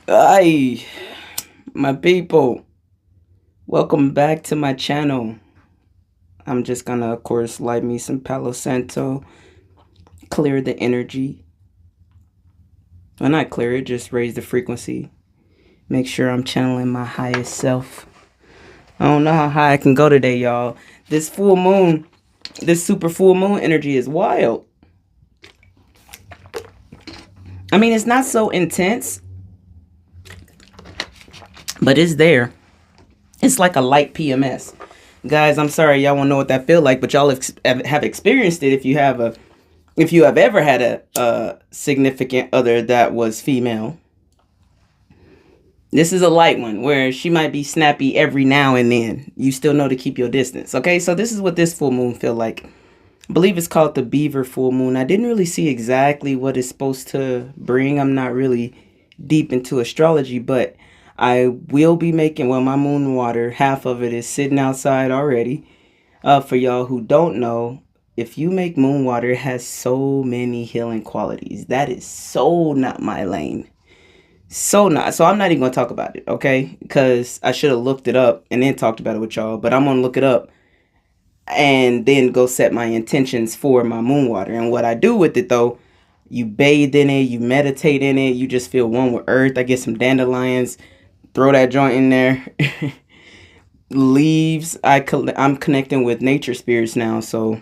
Hi, my people. Welcome back to my channel. I'm just gonna, of course, light me some Palo Santo, clear the energy. Well, not clear it, just raise the frequency. Make sure I'm channeling my highest self. I don't know how high I can go today, y'all. This full moon, this super full moon energy is wild. I mean, it's not so intense, but it's there. It's like a light PMS. Guys, I'm sorry y'all won't know what that feel like, but y'all have experienced it if you have ever had a significant other that was female. This is a light one where she might be snappy every now and then. You still know to keep your distance. Okay, so this is what this full moon feel like. I believe it's called the Beaver full moon. I didn't really see exactly what it's supposed to bring. I'm not really deep into astrology, but I will be making, well, my moon water, half of it is sitting outside already. For y'all who don't know, if you make moon water, it has so many healing qualities. That is so not my lane. So not. So I'm not even gonna talk about it, okay? Because I should have looked it up and then talked about it with y'all. But I'm gonna look it up and then go set my intentions for my moon water. And what I do with it though, you bathe in it, you meditate in it, you just feel one with earth. I get some dandelions, throw that joint in there. Leaves. I'm connecting with nature spirits now, so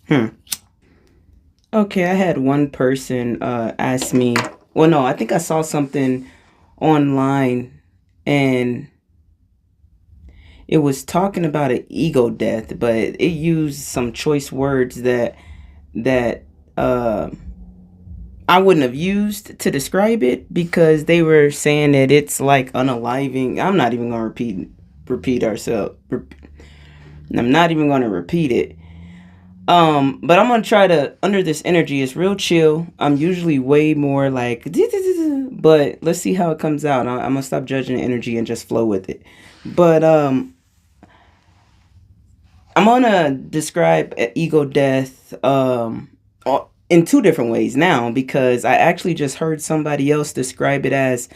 hmm. Okay, I had one person ask me, well, no, I think I saw something online and it was talking about an ego death, but it used some choice words that uh I wouldn't have used to describe it because they were saying that it's like unaliving. I'm not even gonna repeat ourselves. I'm not even gonna repeat it. But I'm gonna try to under this energy. It's real chill. I'm usually way more like, but let's see how it comes out. I'm gonna stop judging the energy and just flow with it. But I'm gonna describe ego death in two different ways now because I actually just heard somebody else describe it as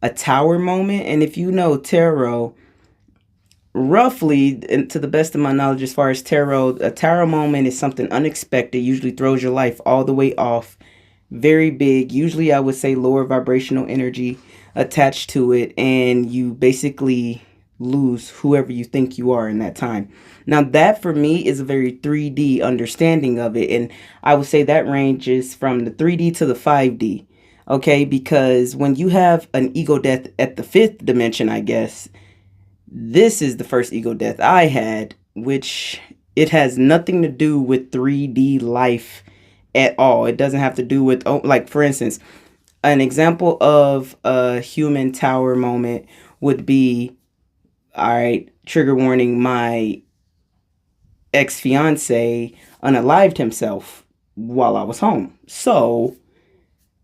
a tower moment. And if you know tarot, roughly, and to the best of my knowledge, as far as tarot, a tarot moment is something unexpected, usually throws your life all the way off, very big. Usually, I would say lower vibrational energy attached to it, and you basically lose whoever you think you are in that time. Now, that for me is a very 3D understanding of it, and I would say that ranges from the 3D to the 5D. Okay, because when you have an ego death at the fifth dimension, I guess this is the first ego death I had, which it has nothing to do with 3D life at all. It doesn't have to do with, oh, like for instance, an example of a human tower moment would be, all right, trigger warning, my ex-fiance unalived himself while I was home. So,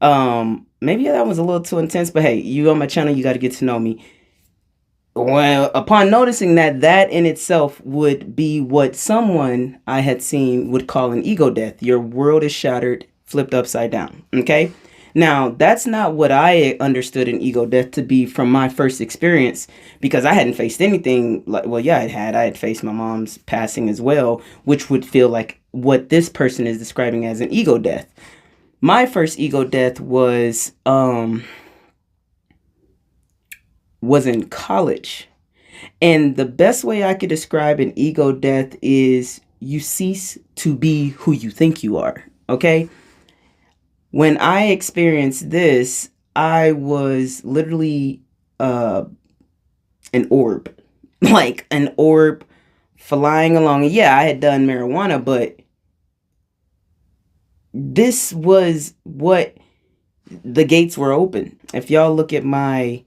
maybe that was a little too intense, but hey, you on my channel, you got to get to know me. Well, upon noticing that that in itself would be what someone I had seen would call an ego death. Your world is shattered, flipped upside down. Okay? Now, that's not what I understood an ego death to be from my first experience because I hadn't faced anything like, well, yeah, I had faced my mom's passing as well, which would feel like what this person is describing as an ego death. My first ego death was in college. And the best way I could describe an ego death is you cease to be who you think you are. Okay? When I experienced this, I was literally an orb. Like an orb flying along. And yeah, I had done marijuana, but this was what the gates were open. If y'all look at my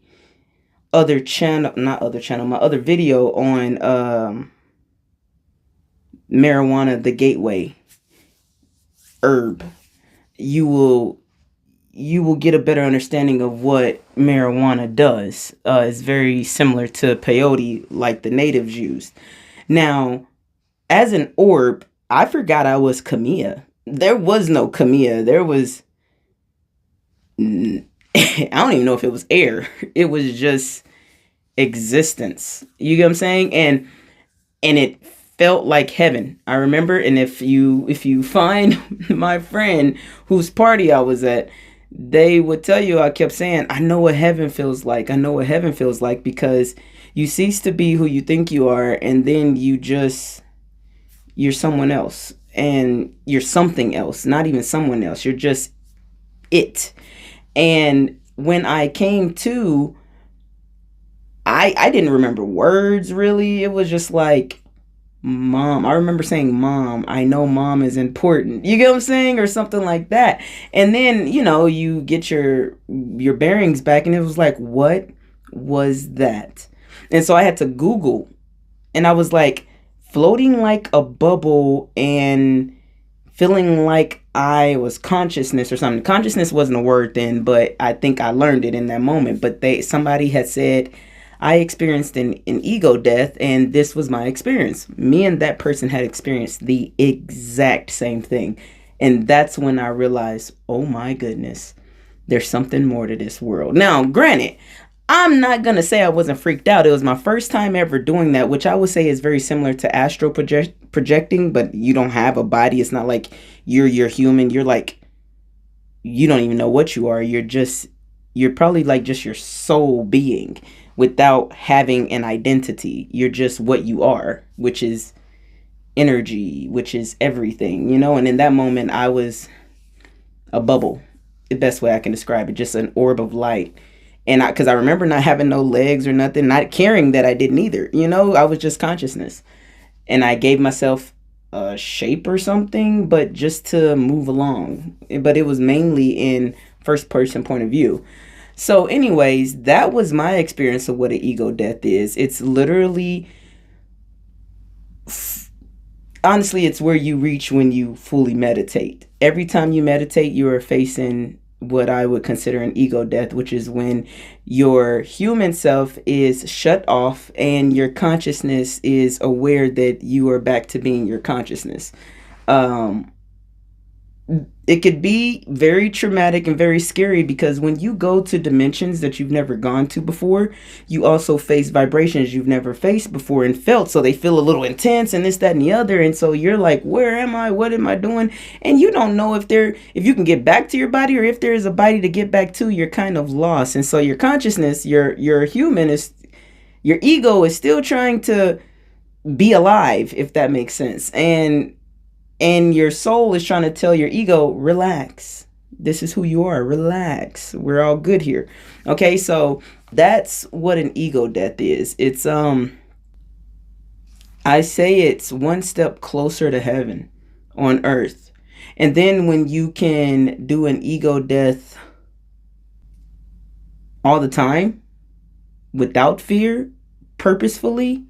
other channel, not other channel, my other video on marijuana, the gateway herb, you will get a better understanding of what marijuana does. It's very similar to peyote, like the natives used. Now, as an orb, I forgot I was Kamiya. There was no Kamiya. There was I don't even know if it was air. It was just existence. You get what I'm saying? And it felt like heaven. I remember, and if you find my friend whose party I was at, they would tell you I kept saying, I know what heaven feels like. I know what heaven feels like, because you cease to be who you think you are, and then you're someone else, and you're something else, not even someone else. You're just it. And when I came to, I didn't remember words really. It was just like, mom. I remember saying, mom, I know mom is important. You get what I'm saying? Or something like that. And then, you get your bearings back, and it was like, what was that? And so I had to Google, and I was like floating like a bubble and feeling like I was consciousness or something. Consciousness wasn't a word then, but I think I learned it in that moment. But somebody had said I experienced an ego death, and this was my experience. Me and that person had experienced the exact same thing. And that's when I realized, oh my goodness, there's something more to this world. Now, granted, I'm not going to say I wasn't freaked out. It was my first time ever doing that, which I would say is very similar to astral projecting, but you don't have a body. It's not like you're human. You're like, you don't even know what you are. You're probably like just your soul being without having an identity. You're just what you are, which is energy, which is everything, and in that moment I was a bubble, the best way I can describe it, just an orb of light. And because I remember not having no legs or nothing, not caring that I didn't either. I was just consciousness. And I gave myself a shape or something, but just to move along. But it was mainly in first person point of view. So anyways, that was my experience of what an ego death is. It's literally, honestly, it's where you reach when you fully meditate. Every time you meditate, you are facing what I would consider an ego death, which is when your human self is shut off and your consciousness is aware that you are back to being your consciousness. It could be very traumatic and very scary, because when you go to dimensions that you've never gone to before, you also face vibrations you've never faced before and felt. So they feel a little intense and this, that, and the other. And so you're like, where am I? What am I doing? And you don't know if you can get back to your body, or if there is a body to get back to. You're kind of lost. And so your consciousness, your human is, your ego is still trying to be alive, if that makes sense. And your soul is trying to tell your ego, relax. This is who you are. Relax. We're all good here. Okay, so that's what an ego death is. It's I say it's one step closer to heaven on earth. And then when you can do an ego death all the time without fear, purposefully,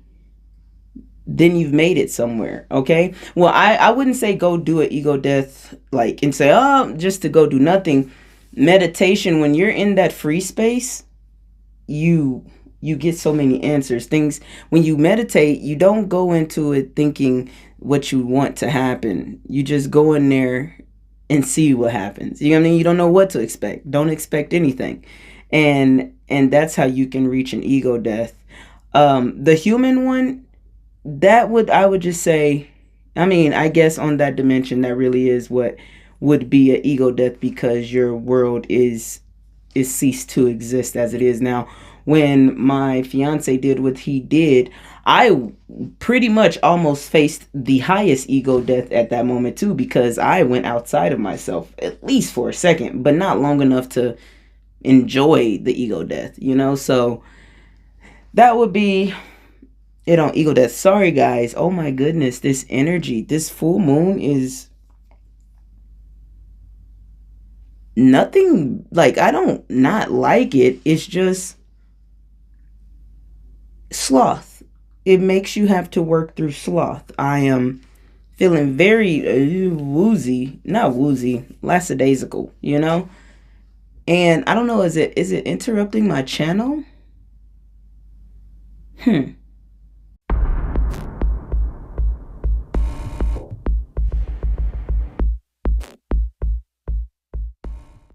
then you've made it somewhere. Okay, well, I wouldn't say go do an ego death like and say, oh, just to go do nothing. Meditation, when you're in that free space, you get so many answers. Things, when you meditate, you don't go into it thinking what you want to happen. You just go in there and see what happens. You know what I mean? You don't know what to expect. Don't expect anything. And that's how you can reach an ego death. The human one, I would just say, I mean, I guess on that dimension, that really is what would be an ego death, because your world is ceased to exist as it is now. When my fiance did what he did, I pretty much almost faced the highest ego death at that moment too, because I went outside of myself, at least for a second, but not long enough to enjoy the ego death, So that would be it on ego death. Sorry guys, oh my goodness, this energy, this full moon is nothing, like, I don't not like it. It's just sloth. It makes you have to work through sloth. I am feeling very woozy, not woozy, lackadaisical, And I don't know, is it interrupting my channel?